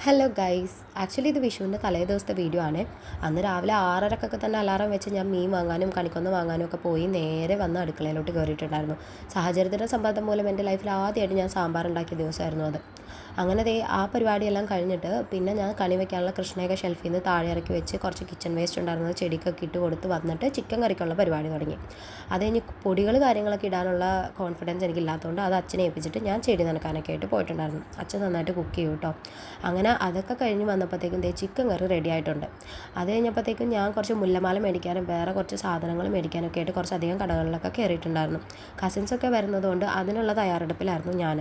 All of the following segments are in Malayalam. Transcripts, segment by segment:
ഹലോ ഗൈസ്, ആക്ച്വലി ഇത് വിഷുവിൻ്റെ തലേ ദിവസത്തെ വീഡിയോ ആണ്. അന്ന് രാവിലെ 6:30 തന്നെ അലാറം വെച്ച് ഞാൻ മീൻ വാങ്ങാനും കണിക്കൊന്ന വാങ്ങാനും ഒക്കെ പോയി നേരെ വന്ന് അടുക്കളയിലോട്ട് കയറിയിട്ടുണ്ടായിരുന്നു. സാഹചര്യത്തിൻ്റെ സമ്മർദ്ദം മൂലം എൻ്റെ ലൈഫിൽ ആദ്യമായിട്ട് ഞാൻ സാമ്പാർ ഉണ്ടാക്കിയ ദിവസമായിരുന്നു അത്. അങ്ങനെ ആ പരിപാടിയെല്ലാം കഴിഞ്ഞിട്ട് പിന്നെ ഞാൻ കണി വയ്ക്കാനുള്ള കൃഷ്ണയൊക്കെ ഷെൽഫിൽ നിന്ന് താഴെ ഇറക്കി വെച്ച് കുറച്ച് കിച്ചൺ വേസ്റ്റ് ഉണ്ടായിരുന്നത് ചെടിക്കൊക്കെ ഇട്ട് കൊടുത്ത് വന്നിട്ട് ചിക്കൻ കറിക്കുള്ള പരിപാടി തുടങ്ങി. അത് കഴിഞ്ഞ് പൊടികൾ കാര്യങ്ങളൊക്കെ ഇടാനുള്ള കോൺഫിഡൻസ് എനിക്കില്ലാത്തതുകൊണ്ട് അത് അച്ഛനെ ഏൽപ്പിച്ചിട്ട് ഞാൻ ചെടി നനക്കാനൊക്കെ ആയിട്ട് പോയിട്ടുണ്ടായിരുന്നു. അച്ഛൻ നന്നായിട്ട് കുക്ക് ചെയ്യും കേട്ടോ. അങ്ങനെ അതൊക്കെ കഴിഞ്ഞ് വന്നപ്പോഴത്തേക്കും ചിക്കൻ കറി റെഡി ആയിട്ടുണ്ട്. അത് കഴിഞ്ഞപ്പോഴത്തേക്കും ഞാൻ കുറച്ച് മുല്ലമാല മേടിക്കാനും വേറെ കുറച്ച് സാധനങ്ങൾ മേടിക്കാനൊക്കെ ആയിട്ട് കുറച്ചധികം കടകളിലൊക്കെ കയറിയിട്ടുണ്ടായിരുന്നു. കസിൻസൊക്കെ വരുന്നതുകൊണ്ട് അതിനുള്ള തയ്യാറെടുപ്പിലായിരുന്നു ഞാൻ.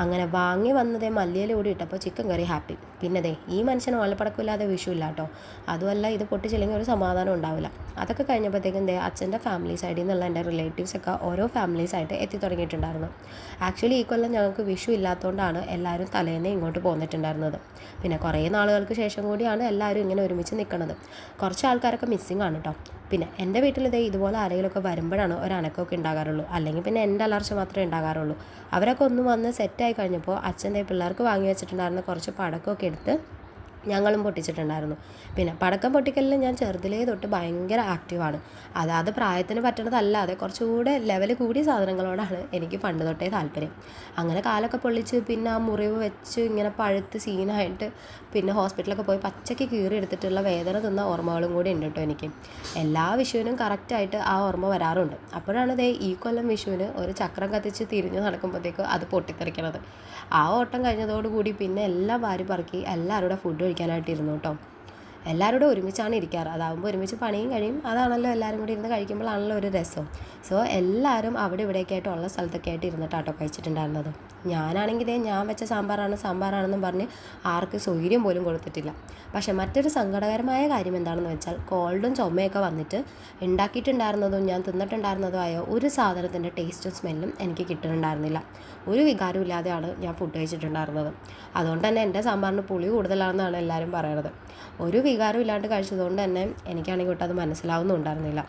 അങ്ങനെ വാങ്ങി വന്നതേ മല്ലിയില കൂടി ഇട്ടപ്പോൾ ചിക്കൻ കറി ഹാപ്പി. പിന്നെ ഈ മനുഷ്യന് ഓലപ്പടക്കമില്ലാതെ വിഷുവില്ല കേട്ടോ. അതുമല്ല, ഇത് പൊട്ടിച്ചില്ലെങ്കിൽ ഒരു സമാധാനം ഉണ്ടാവില്ല. അതൊക്കെ കഴിഞ്ഞപ്പോഴത്തേക്കും അച്ഛൻ്റെ ഫാമിലി സൈഡിൽ നിന്നുള്ള എൻ്റെ റിലേറ്റീവ്സൊക്കെ ഓരോ ഫാമിലീസായിട്ട് എത്തി തുടങ്ങിയിട്ടുണ്ടായിരുന്നു. ആക്ച്വലി ഈ കൊല്ലം ഞങ്ങൾക്ക് വിഷു ഇല്ലാത്തതുകൊണ്ടാണ് എല്ലാവരും തലേന്ന് ഇങ്ങോട്ട് പോന്നിട്ടുണ്ടായിരുന്നത്. പിന്നെ കുറേ നാളുകൾക്ക് ശേഷം കൂടിയാണ് എല്ലാവരും ഇങ്ങനെ ഒരുമിച്ച് നിൽക്കുന്നത്. കുറച്ച് ആൾക്കാരൊക്കെ മിസ്സിങ് ആണ് കേട്ടോ. പിന്നെ എൻ്റെ വീട്ടിൽ ഇതുപോലെ ആരെങ്കിലുമൊക്കെ വരുമ്പോഴാണ് ഒരു അനക്കമൊക്കെ ഉണ്ടാകാറുള്ളൂ. അല്ലെങ്കിൽ പിന്നെ എൻ്റെ അലർച്ച മാത്രമേ ഉണ്ടാകാറുള്ളൂ. അവരൊക്കെ ഒന്ന് വന്ന് സെറ്റായി കഴിഞ്ഞപ്പോൾ അച്ഛൻ്റെ പിള്ളേർക്ക് വാങ്ങി വെച്ചിട്ടുണ്ടായിരുന്ന കുറച്ച് പടക്കമൊക്കെ എടുത്ത് ഞങ്ങളും പൊട്ടിച്ചിട്ടുണ്ടായിരുന്നു. പിന്നെ പടക്കം പൊട്ടിക്കലിൽ ഞാൻ ചെറുതിലേ തൊട്ട് ഭയങ്കര ആക്റ്റീവാണ്. അതാത് പ്രായത്തിന് പറ്റണതല്ലാതെ കുറച്ചുകൂടെ ലെവൽ കൂടിയ സാധനങ്ങളോടാണ് എനിക്ക് പണ്ട് തൊട്ടേ താല്പര്യം. അങ്ങനെ കാലൊക്കെ പൊള്ളിച്ച് പിന്നെ ആ മുറിവ് വെച്ച് ഇങ്ങനെ പഴുത്ത് സീനായിട്ട് പിന്നെ ഹോസ്പിറ്റലൊക്കെ പോയി പച്ചയ്ക്ക് കീറി എടുത്തിട്ടുള്ള വേദന തിന്ന ഓർമ്മകളും കൂടി ഉണ്ട് കേട്ടോ എനിക്ക്. എല്ലാ വിഷുവിനും കറക്റ്റായിട്ട് ആ ഓർമ്മ വരാറുണ്ട്. അപ്പോഴാണ് ഈ കൊല്ലം വിഷുവിന് ഒരു ചക്രം കത്തിച്ച് തിരിഞ്ഞ് നടക്കുമ്പോഴത്തേക്കും അത് പൊട്ടിത്തെറിക്കണത്. ആ ഓട്ടം കഴിഞ്ഞതോടുകൂടി പിന്നെ എല്ലാം വാരി പറക്കി എല്ലാവരുടെ ഫുഡ് കഴിക്കാനായിട്ടിരുന്നു കേട്ടോ. എല്ലാവരോടും ഒരുമിച്ചാണ് ഇരിക്കാറ്. അതാകുമ്പോൾ ഒരുമിച്ച് പണിയും കഴിയും. അതാണല്ലോ എല്ലാവരും കൂടി ഇരുന്ന് കഴിക്കുമ്പോഴാണല്ലോ ഒരു രസം. സോ എല്ലാവരും അവിടെ ഇവിടെയൊക്കെ ആയിട്ട് ഉള്ള സ്ഥലത്തൊക്കെ ആയിട്ട് ഇരുന്നിട്ടാട്ടോ കഴിച്ചിട്ടുണ്ടായിരുന്നത്. ഞാനാണെങ്കിൽ ഞാൻ വെച്ച സാമ്പാറാണെന്നും പറഞ്ഞ് ആർക്ക് സ്വൈര്യം പോലും കൊടുത്തിട്ടില്ല. പക്ഷേ മറ്റൊരു സങ്കടകരമായ കാര്യം എന്താണെന്ന് വെച്ചാൽ കോൾഡും ചുമയൊക്കെ വന്നിട്ട് ഉണ്ടാക്കിയിട്ടുണ്ടായിരുന്നതും ഞാൻ തിന്നിട്ടുണ്ടായിരുന്നതുമായ ഒരു സാധനത്തിൻ്റെ ടേസ്റ്റും സ്മെല്ലും എനിക്ക് കിട്ടുന്നുണ്ടായിരുന്നില്ല. ഒരു വികാരവും ഇല്ലാതെയാണ് ഞാൻ ഫുഡ് കഴിച്ചിട്ടുണ്ടായിരുന്നത്. അതുകൊണ്ട് തന്നെ എൻ്റെ സാമ്പാറിന് പുളി കൂടുതലാണെന്നാണ് എല്ലാവരും പറയണത്. ഒരു വികാരം ഇല്ലാണ്ട് കഴിച്ചതുകൊണ്ട് തന്നെ എനിക്കാണെങ്കിൽ ഒട്ടും അത് മനസ്സിലാവുന്നുണ്ടായിരുന്നില്ല.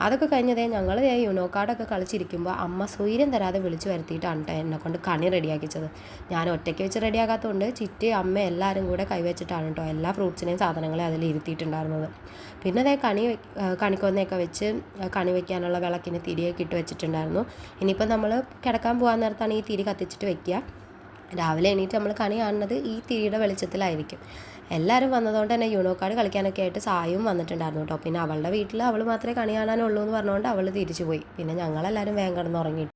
അതൊക്കെ കഴിഞ്ഞതേ ഞങ്ങൾ യുനോ കാർഡൊക്കെ കളിച്ചിരിക്കുമ്പോൾ അമ്മ സ്വൈര്യം തരാതെ വിളിച്ചു വരുത്തിയിട്ടാണ് കേട്ടോ എന്നെക്കൊണ്ട് കണി റെഡിയാക്കിച്ചത്. ഞാൻ ഒറ്റയ്ക്ക് വെച്ച് റെഡിയാക്കാത്തതുകൊണ്ട് ചിറ്റി അമ്മ എല്ലാവരും കൂടെ കൈവച്ചിട്ടാണ് കേട്ടോ എല്ലാ ഫ്രൂട്ട്സിനെയും സാധനങ്ങളെ അതിൽ ഇരുത്തിയിട്ടുണ്ടായിരുന്നത്. പിന്നെ കണിക്കൊന്നയൊക്കെ വെച്ച് കണി വയ്ക്കാനുള്ള വിളക്കിന് തിരിയൊക്കെ ഇട്ട് വെച്ചിട്ടുണ്ടായിരുന്നു. ഇനിയിപ്പോൾ നമ്മൾ കിടക്കാൻ പോകാൻ നേരത്താണ് ഈ തിരി കത്തിച്ചിട്ട് വെക്കുക. രാവിലെ എണീറ്റ് നമ്മൾ കണി കാണുന്നത് ഈ തിരിയുടെ വെളിച്ചത്തിലായിരിക്കും. എല്ലാവരും വന്നതുകൊണ്ട് തന്നെ യുനോ കാർഡ് കളിക്കാനൊക്കെ ആയിട്ട് സായും വന്നിട്ടുണ്ടായിരുന്നു കേട്ടോ. പിന്നെ അവളുടെ വീട്ടിൽ അവൾ മാത്രമേ കണി കാണാനുള്ളൂ എന്ന് പറഞ്ഞുകൊണ്ട് അവൾ തിരിച്ചു പോയി. പിന്നെ ഞങ്ങളെല്ലാവരും വേഗം കിടന്നുറങ്ങി.